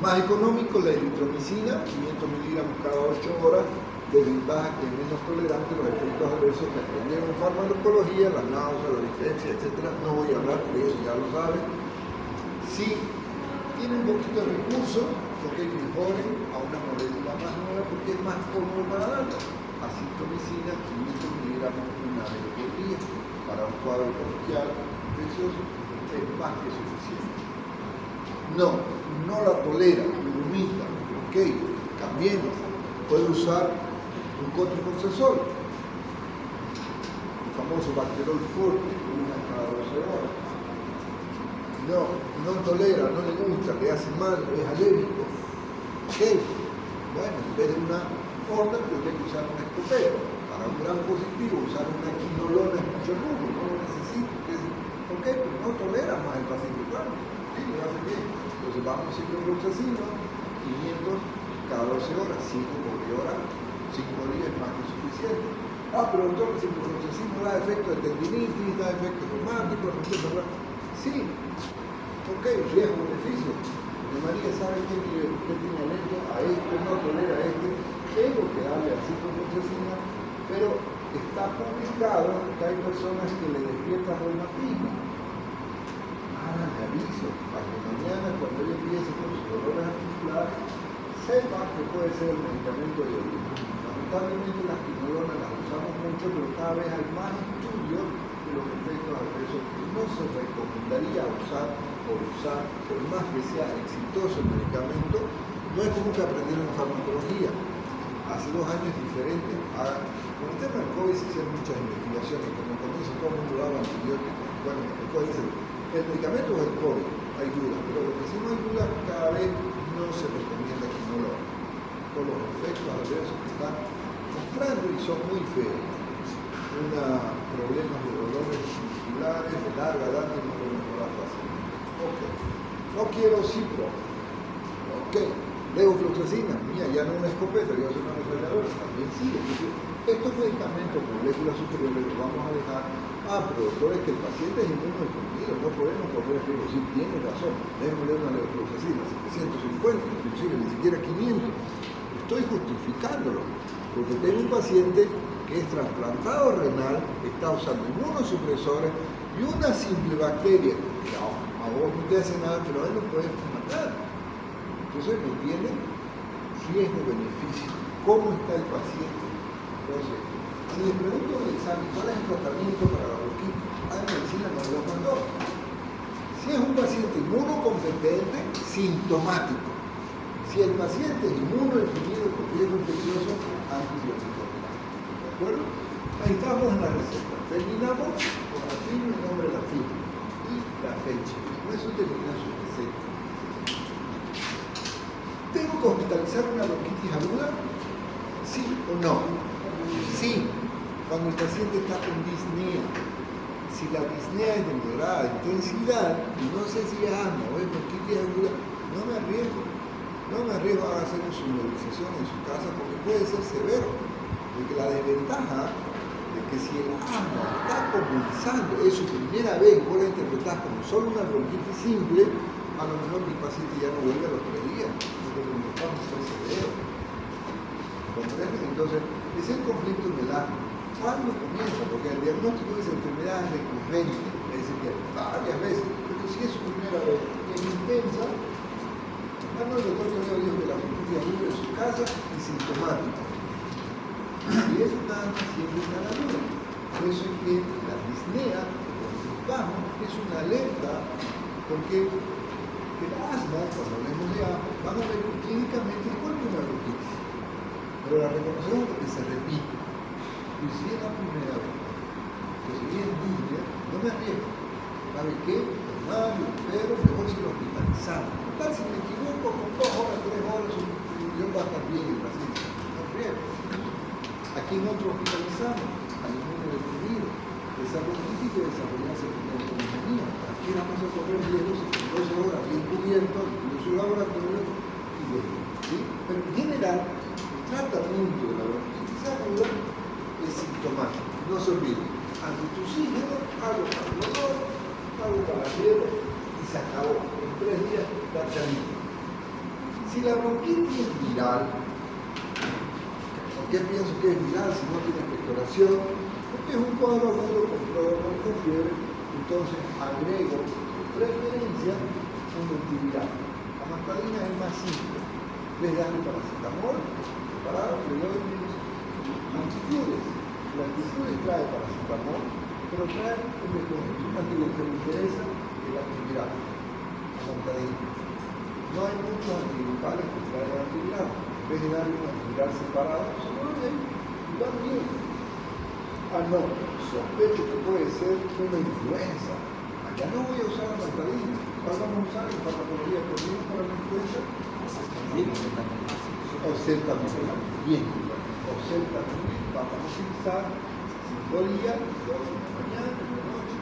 Más económico, la eritromicina, 500 miligramos cada 8 horas. Desventaja que es menos tolerante a los efectos adversos que aprendieron en farmacología, las náuseas, la distensia, etc. No voy a hablar de eso, ya lo saben. Si tienen un poquito de recursos, porque mejoren a una molécula más nueva porque es más cómodo para darla. Acitromicina, 500 miligramos una vez por día, para un cuadro coloquial infeccioso, es más que suficiente. no la tolera, lo vomita. Ok, cambiemos. Puede usar un cotrimoxazol, el famoso Bacterol Forte, una cada 12 horas. No tolera, no le gusta, le hace mal, es alérgico. Ok, bueno, en vez de una horda, tendría que usar una escopeta. Para un gran positivo, usar una quinolona es mucho lujo, no lo necesito. Ok, pero no tolera más el paciente. Claro, sí, lo hace bien. Entonces vamos a ciprofloxacino, 500 cada 12 horas, 5 por hora, 5 días más que suficiente. Pero doctor, el ciprofloxacino da efecto de tendinitis, da efecto reumático, etc. Sí, ok, riesgo-beneficio. De María sabe que usted tiene alergia a esto, no tolera a este, tengo que darle al ciprofloxacino, pero está publicado que hay personas que le despiertan reumatismo. Le aviso, para que mañana cuando ella empiece con sus dolores articulares, sepa que puede ser el medicamento de origen. Lamentablemente las quinolonas las usamos mucho, pero cada vez hay más estudios de los efectos adversos que no se recomendaría usar, por más que sea exitoso el medicamento. No es como que aprendieron farmacología. Hace 2 años diferente. Con el tema del COVID se hicieron muchas investigaciones, como al comienzo todo el mundo daba antibióticos. Bueno, el COVID dice, el medicamento es el COVID, hay duda, pero lo que sí no hay duda es que cada vez no se recomienda quinolona, por los efectos adversos que están mostrando y son muy feos. Problemas de dolores musculares de larga edad que no lo mejorar fácilmente. Ok, no quiero cipro. Ok, levofloxacina, mía, ya no una escopeta, yo soy una ametralladora, también sigue. Estos medicamentos moléculas superiores los vamos a dejar. Pero doctor, es que el paciente es inmunodeprimido, no podemos correr riesgo. Sí, tiene razón, démosle una levofloxacina, 750, inclusive ni siquiera 500. Estoy justificándolo, porque tengo un paciente que es trasplantado renal, está usando inmunosupresores y una simple bacteria, que a vos no te hace nada, pero a él lo puede matar. Entonces, ¿me entienden? Riesgo-beneficio. ¿Cómo está el paciente? Entonces, si le pregunto en el examen cuál es el tratamiento para la bronquitis, hay medicina no lo mandó. Si es un paciente inmunocompetente, sintomático. Si el paciente es inmunodeprimido con riesgo infeccioso, antibiótico. ¿De acuerdo? Ahí estamos en la receta. Terminamos con la firma, el nombre de la firma y la fecha. Con eso termina su receta. ¿Tengo que hospitalizar una bronquitis aguda? ¿Sí o no? Sí, cuando el paciente está con disnea. Si la disnea es de moderada intensidad, y no sé si es asma o es bronquitis aguda, no me arriesgo a hacer su nebulización en su casa porque puede ser severo. Porque la desventaja de que si el asma está comenzando, es su primera vez, vos la interpretás como solo una bronquitis simple, a lo mejor mi paciente ya no vuelve a los 3 días, porque el metástasis fue severo. ¿Comprenden? Entonces, es el conflicto en el asma. ¿Cuándo comienza? Porque el diagnóstico de esa enfermedad es recurrente, es decir, que varias veces, pero si es su primera vez, es intensa. El doctor Toledo dijo que la bronquitis aguda en su casa y sintomática. Si es una asma, siempre está la duda. Por eso es que la disnea, es una alerta, porque el asma, cuando hablemos de asma, van a ver clínicamente cuál es una bronquitis. Pero la reconocemos porque se repite. Y si es la primera vez, que si es disnea, no me arriesgo. ¿Sabe qué? Normal, pero mejor si lo hospitalizamos. Total, si me equivoco, con 2 horas, 3 horas, yo va a estar bien el paciente. No riesgo. Aquí en otro hospitalizamos al inmunodeprimido. Esa bronquitis que desarrollarse con neumonía. Aquí vamos a correr riesgos en 12 horas bien cubiertos, incluso el laboratorio y bueno, ¿sí? Pero en general, el tratamiento de la bronquitis aguda es sintomático. No se olviden, antitusígeno, algo para el dolor, algo para la fiebre y se acabó. En 3 días está chanito. Si la bronquitis es viral, ¿por qué pienso que es viral si no tiene expectoración? Porque es un cuadro agudo con fiebre, entonces agrego de preferencia un antiviral. La mascarina es más simple. Les dan el paracetamol, preparado, le doy multitudes. La multitudes trae paracetamol, pero trae un antiviral que me interesa, el antiviral. contadina. No hay muchos antigripales que traigan antiviral. En vez de darle un antiviral separado, solo lo ven y van bien. Ah, no, sospecho que puede ser una influenza. Allá no voy a usar la contadina. ¿Cuál vamos a usar en farmacología común para la influenza? O celtamivir. Bien, o celtamivir. Vamos a utilizar 5 días, 2 en la mañana, en la noche.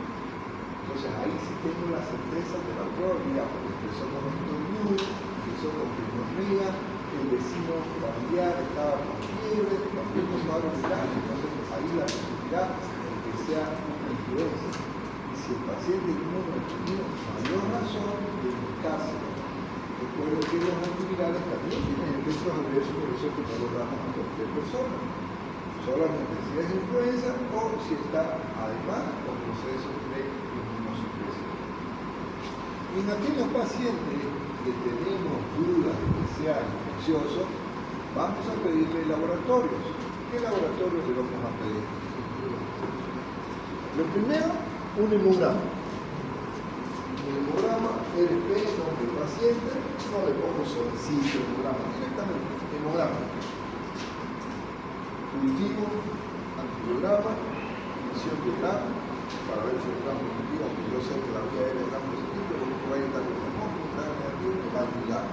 Entonces ahí sí tengo la certeza de la autoridad, porque empezó con estornudo, empezó con pulmonía, el vecino familiar estaba con fiebre, también con paro viral, entonces ahí la posibilidad de que sea una influenza. Y si el paciente inmunodeprimido, mayor razón de indicárselo. Recuerden que los antivirales también tienen efectos adversos, por eso que no lo damos a cualquier persona. Solamente si es influenza o si está además con procesos de inmunosupresión. Y en aquellos pacientes que tenemos dudas de que sea infeccioso, vamos a pedirle laboratorios. ¿Qué laboratorios le vamos a pedir? Lo primero, un hemograma. Un hemograma, RP, nombre del paciente, no le pongo solcito, hemograma, directamente, hemograma. Cultivo, antibiograma, emisión de GRAM, para ver si el GRAM positivo, aunque yo sé que la vía aérea es GRAM positivo, pero por ahí está el GRAM negativo, me va a ayudar.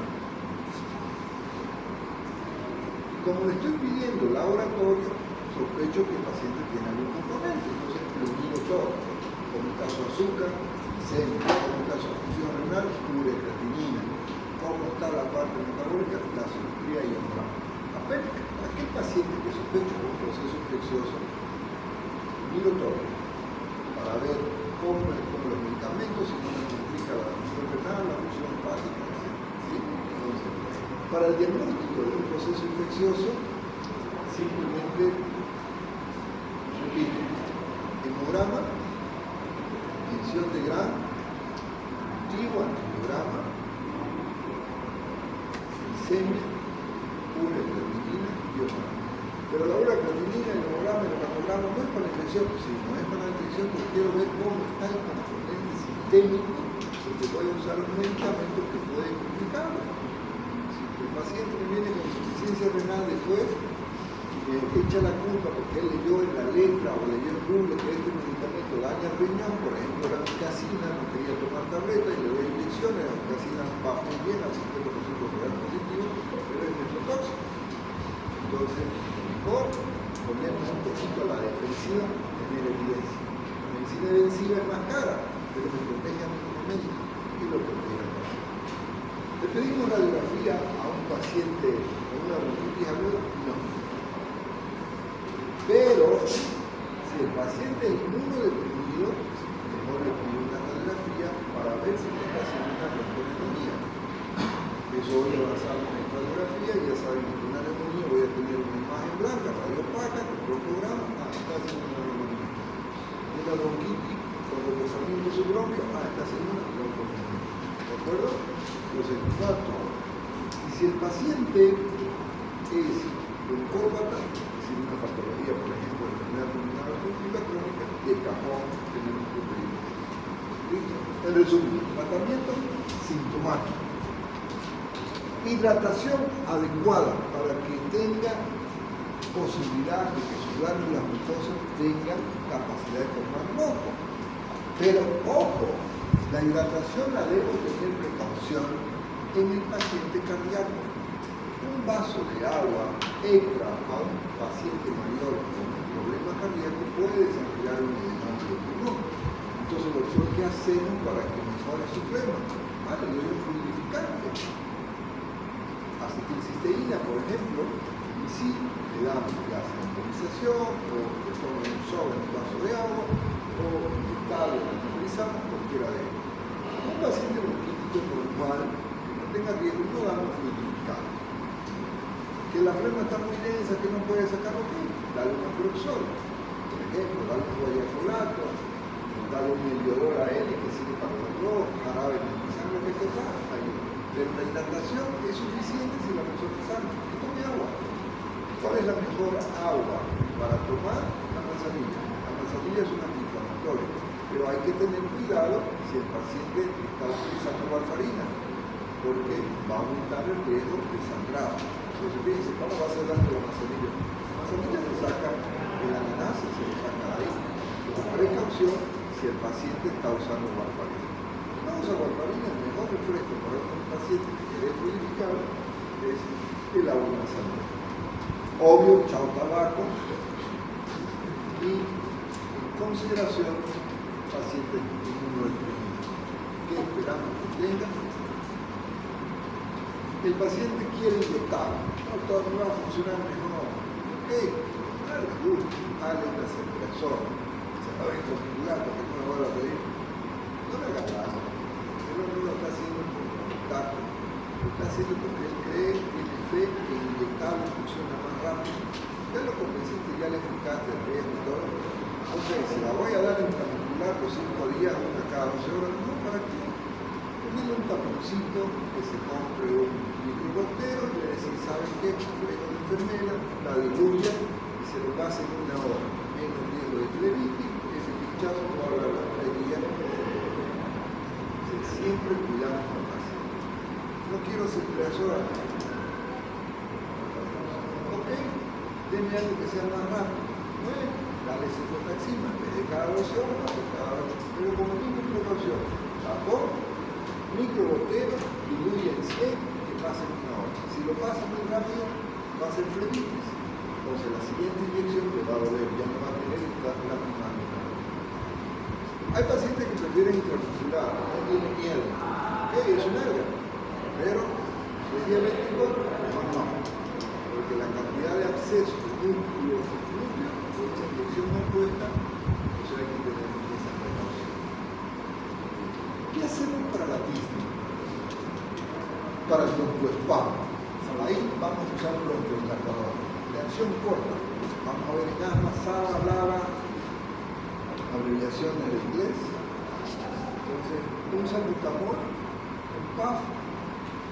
Como le estoy pidiendo laboratorio, sospecho que el paciente tiene algún componente, entonces lo miro todo. Como el caso de azúcar, glicemia, como el caso de función renal, creatinina, cómo está la parte metabólica, la gasometría y el GRAM. Aquel paciente que sospecha de un proceso infeccioso, miro todo para ver cómo los medicamentos, si no me complica la función renal, la función hepática, ¿sí? Entonces, para el diagnóstico de un proceso infeccioso, simplemente repito, hemograma, emisión de GRAM, cultivo, antibiograma, glicemia, creatinina y hemograma. Pero la creatinina, el hemograma y el hemograma no es para la infección, sí, no es para la infección, porque quiero ver cómo está el componente sistémico, porque voy a usar un medicamento que puede complicarlo. Si el paciente me viene con insuficiencia renal después y me echa la culpa porque él leyó en la letra o leyó en Google que este medicamento daña el riñón, por ejemplo la amicacina, no quería tomar tableta y le doy inyecciones, la amicacina va muy bien al 50% real positivo, pero es nefrotóxico. Entonces, mejor ponernos un poquito a la defensiva, tener evidencia. La medicina defensiva es más cara, pero me protege a mi momento y lo protege al paciente. ¿Le pedimos radiografía a un paciente con una bronquitis aguda? No. Pero, si el paciente es inmunodeprimido, mejor le pido una radiografía para ver si está haciendo una bronconeumia. Eso hoy avanzamos en radiografía y ya saben que una neumonía voy a tener una imagen blanca, radiopaca, con broncograma, está haciendo una neumonía. Una bronquitis con reposamiento subbronquio, está haciendo una bronconeumonía. ¿De acuerdo? Entonces, cuatro. Y si el paciente es broncópata, es decir, una patología, por ejemplo, de enfermedad pulmonar obstructiva crónica, de cajón tenemos que pedir. ¿Listo? En resumen, tratamiento sintomático. Hidratación adecuada para que tenga posibilidad de que sus glándulas mucosas tengan capacidad de formar moco. Pero ojo, la hidratación la debo tener precaución en el paciente cardíaco. Un vaso de agua extra a un paciente mayor con un problema cardíaco puede desarrollar un edema de pulmón. Entonces, doctor, ¿qué hacemos para que mejore su flema? Le doy un fluidificante. Acetilcisteína, por ejemplo, y sí, le damos gas de vaporización, o le pongo un sobre en un vaso de agua, o inyectable, lo utilizamos, cualquiera de ellos. Un paciente bronquítico normal, que no tenga riesgo, no damos fluidificante. Que la flema está muy densa, que no puede sacarlo bien, dale un naproxol, por ejemplo, dale un guayacolato, dale un mediador a él que sirve para el arroz, jarabe, lo que te da, ayuda. Pero la hidratación es suficiente si la persona sabe que tome agua. ¿Cuál es la mejor agua para tomar? La manzanilla. La manzanilla es un antiinflamatorio, pero Pero hay que tener cuidado si el paciente está utilizando warfarina, porque va a aumentar el riesgo de sangrado. Entonces, fíjense, ¿cómo va a ser dando la manzanilla? La manzanilla se saca de la amenaza, se le saca ahí. Con precaución si el paciente está usando warfarina. Si no usa warfarina, el mejor refresco para un paciente que quiere fluidificar es el agua de manzanilla. Obvio, chao tabaco y en consideración pacientes inmunodeprimidos. ¿Qué esperamos que tenga? El paciente quiere inyectar, no, todo no va a funcionar mejor. Ok, dale luz, dale una aceleración, se va a ventricular porque no me vuelva a pedir. No le haga nada, él no lo está haciendo por voluntad, lo está haciendo porque él cree, tiene fe que el inyectable funciona más rápido. Ya lo convenciste, ya le explicaste el riesgo y todo. Ok, si la voy a dar intramuscular por 5 días, una cada 12 horas, no, ¿para qué? Ponerle un taponcito que se compre un microgotero y le decís, ¿saben qué? Traigo una enfermera, la diluye y se lo pasa en 1 hora. Menos riesgo de flebitis, ese pinchazo no va a hablar la herida. Siempre cuidamos al paciente. No quiero aceleración. Ok, denme algo que sea más rápido. Bueno, dale cefalotaxima, en vez de cada 12 horas, cada 8. Pero como misma precaución, tapón, microgotero, dilúyense, que pasen 1 hora. Si lo pasa muy rápido, va a ser flebitis. Entonces la siguiente inyección le va a doler, ya no va a tener la misma manera. Hay pacientes que prefieren intramuscular, no tienen miedo. Es un alga, pero si es diabético, mejor no. Porque la cantidad de abscesos de músculo con una inyección no cuesta, eso hay que tener esa precaución. ¿Qué hacemos para la tisne? Para el broncoespasmo. Ahí vamos a usar broncoescapador. De acción corta. Vamos a ver en asma, SABA, LABA, abreviaciones de inglés. Entonces, un salbutamol, un PAF,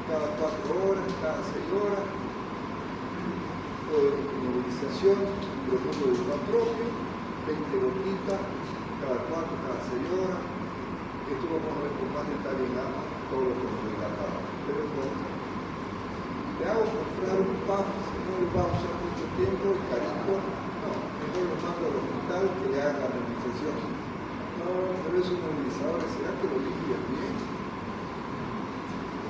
cada 4 horas, cada 6 horas. O nebulización, bromuro de propio, 20 gotitas, cada 4, cada 6 horas. Esto vamos a ver con más detalle en AMA, todo lo que nos relataba. Pero le hago comprar un PAF, si no lo va a usar mucho tiempo, el carito, no, mejor lo mando al hospital que le haga la nebulización. No, pero esos nebulizadores, ¿será que lo limpian bien?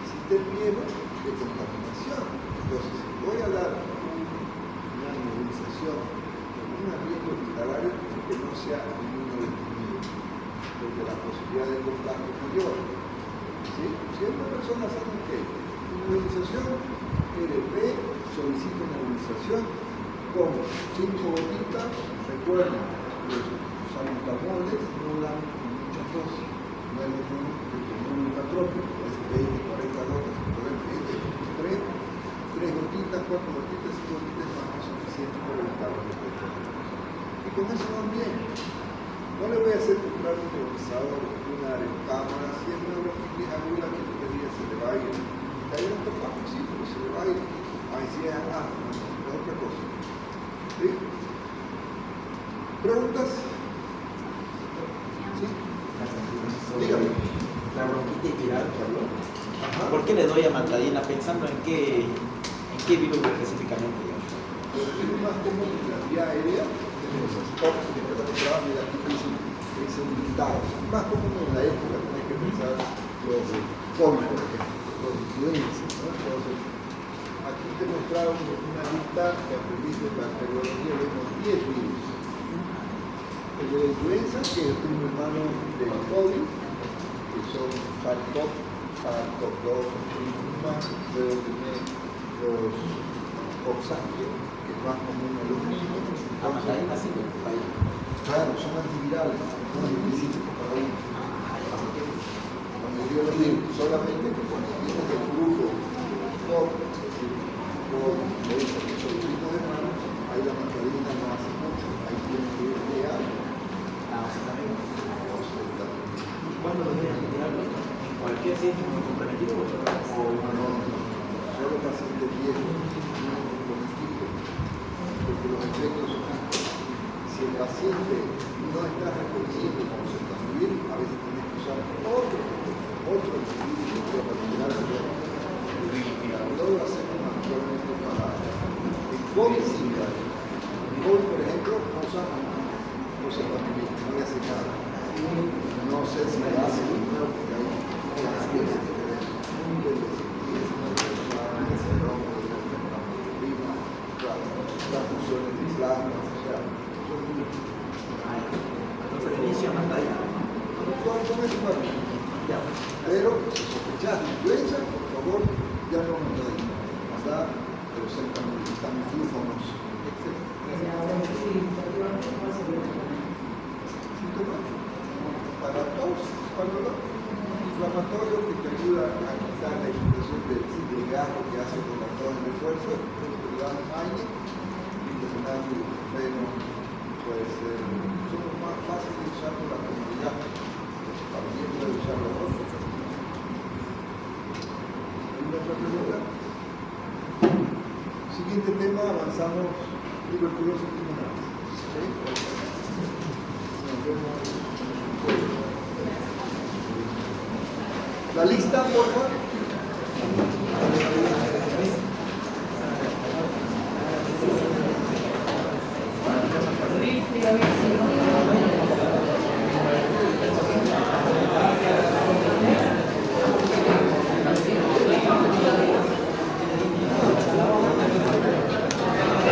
Existe el miedo de contaminación. Entonces, si voy a dar una nebulización con un ambiente hospitalario, que no sea inmunodeprimido, porque la posibilidad de contagio es mayor. ¿Sí? Si es una persona sana, ¿qué? Nebulización, LP, solicito nebulización con 5 gotitas. Recuerden, los salutamoles no dan muchas dosis, no es lo mismo que el nulotrópico, es 20, 40 gotas, por ejemplo, 3 gotitas, 4 gotitas, 5 gotitas es más que suficiente para evitar los efectos. Y con eso van bien. No le voy a hacer comprar un nebulizador, una cámara, si es una bronquitis aguda que todavía se le va a ir. Hay un topado, sí, pero se le va a ir. Ahí sí es asma, es otra cosa. ¿Sí? ¿Preguntas? ¿Sí? Dígame. La bronquitis viral, perdón. Ajá. ¿Por qué le doy amantadina pensando en qué virus específicamente? Los virus más comunes de la vía aérea, tenemos SARS, que está demostrado y aquí es un listado. Más común en la época, tenés que pensar los COVID, por ejemplo, los influenza, ¿no? Entonces, aquí te mostraron una lista que aprendiste de bacteriología, vemos 10 virus. El de la influenza, que es el primo hermano del COVID, que son SARS-CoV, SARS-CoV-2, luego tenés los Coxsackie, que es más común en los niños. Amantadina sí, Claro, son antivirales, no es específico para uno. La mayoría de los virus, solamente que cuando tienes el grupo COV, con que son tipos de manos, ahí la mandarina no hace mucho, ahí tiene que ir de algo. ¿Cuándo lo deberían tirarlo? ¿En cualquier síntoma comprometido o No, solo pacientes viejos, no comprometidos, porque los efectos son. Si el paciente no está respondiendo como se está bien, sé si lo hace, porque hay cambios transfusiones de Islam, o sea, Referencia a Matalla. pero si sospechás de influencia, por favor, ya no nos lo digan. Mandá, pero están flúfanos, etc. Síntomas para tos, inflamatorio que te ayuda a quitar la expresión del gas que hace con la tos de esfuerzo, el gas Maine, intestinal, ibuprofeno, puede ser, son los más fáciles de usar por la comunidad. También puede usar los otros. ¿Alguna otra pregunta? Siguiente tema, avanzamos, tuberculosis pulmonar. ¿Sí? Nos vemos. La lista, por favor.